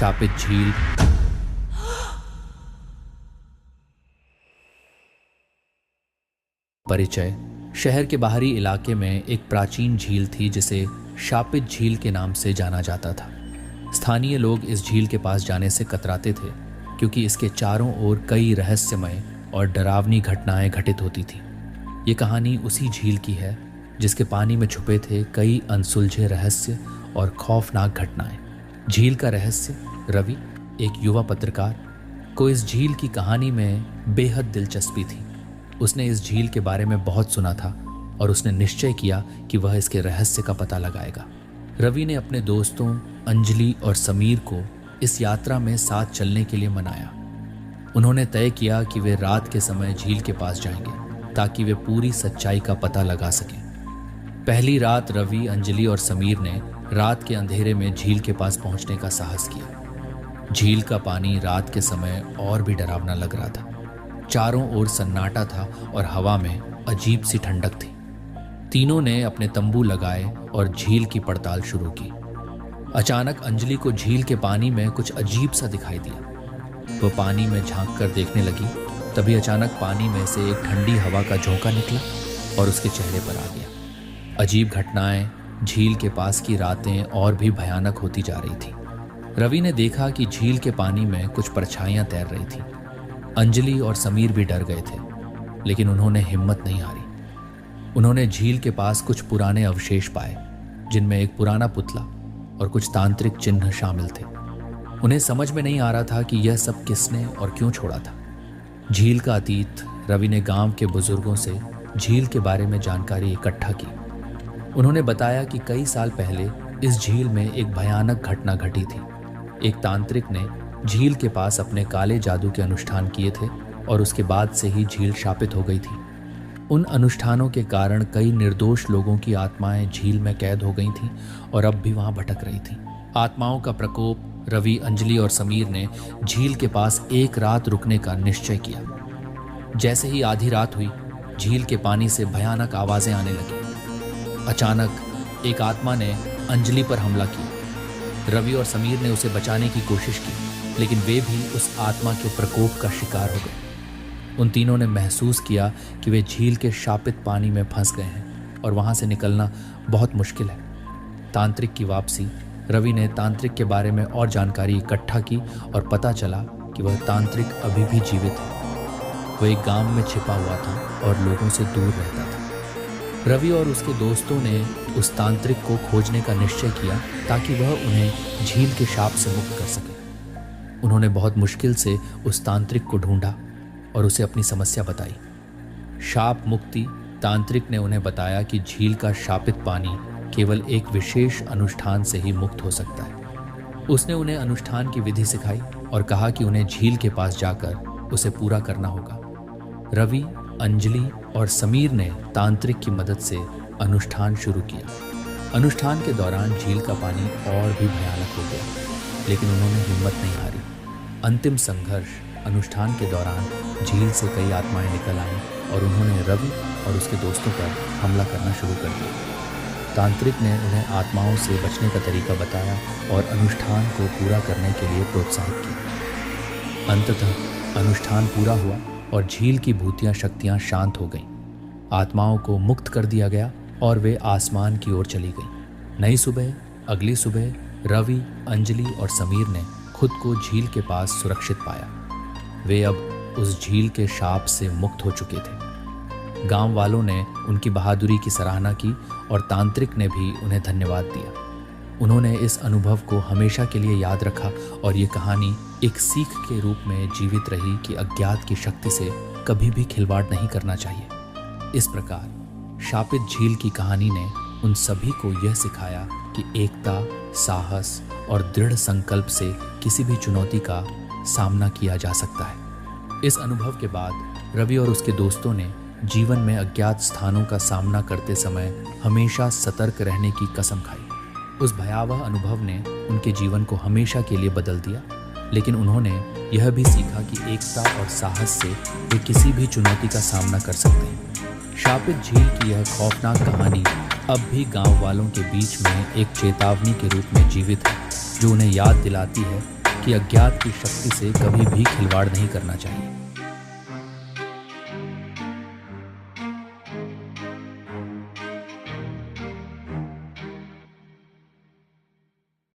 शापित झील। परिचय। शहर के बाहरी इलाके में एक प्राचीन झील थी जिसे शापित झील के नाम से जाना जाता था। स्थानीय लोग इस झील के पास जाने से कतराते थे क्योंकि इसके चारों ओर कई रहस्यमय और डरावनी घटनाएं घटित होती थी। ये कहानी उसी झील की है जिसके पानी में छुपे थे कई अनसुलझे रहस्य और खौफनाक घटनाएं। झील का रहस्य। रवि, एक युवा पत्रकार, को इस झील की कहानी में बेहद दिलचस्पी थी। उसने इस झील के बारे में बहुत सुना था और उसने निश्चय किया कि वह इसके रहस्य का पता लगाएगा। रवि ने अपने दोस्तों अंजलि और समीर को इस यात्रा में साथ चलने के लिए मनाया। उन्होंने तय किया कि वे रात के समय झील के पास जाएंगे ताकि वे पूरी सच्चाई का पता लगा सकें। पहली रात रवि, अंजलि और समीर ने रात के अंधेरे में झील के पास पहुंचने का साहस किया। झील का पानी रात के समय और भी डरावना लग रहा था। चारों ओर सन्नाटा था और हवा में अजीब सी ठंडक थी। तीनों ने अपने तंबू लगाए और झील की पड़ताल शुरू की। अचानक अंजलि को झील के पानी में कुछ अजीब सा दिखाई दिया। वो पानी में झांक कर देखने लगी। तभी अचानक पानी में से एक ठंडी हवा का झोंका निकला और उसके चेहरे पर आ गया। अजीब घटनाएं। झील के पास की रातें और भी भयानक होती जा रही थी। रवि ने देखा कि झील के पानी में कुछ परछाइयां तैर रही थी। अंजलि और समीर भी डर गए थे, लेकिन उन्होंने हिम्मत नहीं हारी। उन्होंने झील के पास कुछ पुराने अवशेष पाए, जिनमें एक पुराना पुतला और कुछ तांत्रिक चिन्ह शामिल थे। उन्हें समझ में नहीं आ रहा था कि यह सब किसने और क्यों छोड़ा था। झील का अतीत। रवि ने गांव के बुजुर्गों से झील के बारे में जानकारी इकट्ठा की। उन्होंने बताया कि कई साल पहले इस झील में एक भयानक घटना घटी थी। एक तांत्रिक ने झील के पास अपने काले जादू के अनुष्ठान किए थे और उसके बाद से ही झील शापित हो गई थी। उन अनुष्ठानों के कारण कई निर्दोष लोगों की आत्माएं झील में कैद हो गई थीं और अब भी वहां भटक रही थीं। आत्माओं का प्रकोप। रवि, अंजलि और समीर ने झील के पास एक रात रुकने का निश्चय किया। जैसे ही आधी रात हुई, झील के पानी से भयानक आवाजें आने लगी। अचानक एक आत्मा ने अंजलि पर हमला किया। रवि और समीर ने उसे बचाने की कोशिश की, लेकिन वे भी उस आत्मा के प्रकोप का शिकार हो गए। उन तीनों ने महसूस किया कि वे झील के शापित पानी में फंस गए हैं और वहां से निकलना बहुत मुश्किल है। तांत्रिक की वापसी। रवि ने तांत्रिक के बारे में और जानकारी इकट्ठा की और पता चला कि वह तांत्रिक अभी भी जीवित है। वह एक गांव में छिपा हुआ था और लोगों से दूर रहता था। रवि और उसके दोस्तों ने उस तांत्रिक को खोजने का निश्चय किया ताकि वह उन्हें झील के शाप से मुक्त कर सके। उन्होंने बहुत मुश्किल से उस तांत्रिक को ढूंढा और उसे अपनी समस्या बताई। शाप मुक्ति। तांत्रिक ने उन्हें बताया कि झील का शापित पानी केवल एक विशेष अनुष्ठान से ही मुक्त हो सकता है। उसने उन्हें अनुष्ठान की विधि सिखाई और कहा कि उन्हें झील के पास जाकर उसे पूरा करना होगा। रवि, अंजलि और समीर ने तांत्रिक की मदद से अनुष्ठान शुरू किया। अनुष्ठान के दौरान झील का पानी और भी भयानक हो गया, लेकिन उन्होंने हिम्मत नहीं हारी। अंतिम संघर्ष। अनुष्ठान के दौरान झील से कई आत्माएं निकल आईं और उन्होंने रवि और उसके दोस्तों पर हमला करना शुरू कर दिया। तांत्रिक ने उन्हें आत्माओं से बचने का तरीका बताया और अनुष्ठान को पूरा करने के लिए प्रोत्साहित किया। अंततः अनुष्ठान पूरा हुआ और झील की भूतिया शक्तियां शांत हो गईं। आत्माओं को मुक्त कर दिया गया और वे आसमान की ओर चली गईं। नई सुबह। अगली सुबह रवि, अंजलि और समीर ने खुद को झील के पास सुरक्षित पाया। वे अब उस झील के शाप से मुक्त हो चुके थे। गांव वालों ने उनकी बहादुरी की सराहना की और तांत्रिक ने भी उन्हें धन्यवाद दिया। उन्होंने इस अनुभव को हमेशा के लिए याद रखा और ये कहानी एक सीख के रूप में जीवित रही कि अज्ञात की शक्ति से कभी भी खिलवाड़ नहीं करना चाहिए। इस प्रकार शापित झील की कहानी ने उन सभी को यह सिखाया कि एकता, साहस और दृढ़ संकल्प से किसी भी चुनौती का सामना किया जा सकता है। इस अनुभव के बाद रवि और उसके दोस्तों ने जीवन में अज्ञात स्थानों का सामना करते समय हमेशा सतर्क रहने की कसम खाई। उस भयावह अनुभव ने उनके जीवन को हमेशा के लिए बदल दिया, लेकिन उन्होंने यह भी सीखा कि एकता और साहस से वे किसी भी चुनौती का सामना कर सकते हैं। शापित झील की यह खौफनाक कहानी अब भी गांव वालों के बीच में एक चेतावनी के रूप में जीवित है, जो उन्हें याद दिलाती है कि अज्ञात की शक्ति से कभी भी खिलवाड़ नहीं करना चाहिए।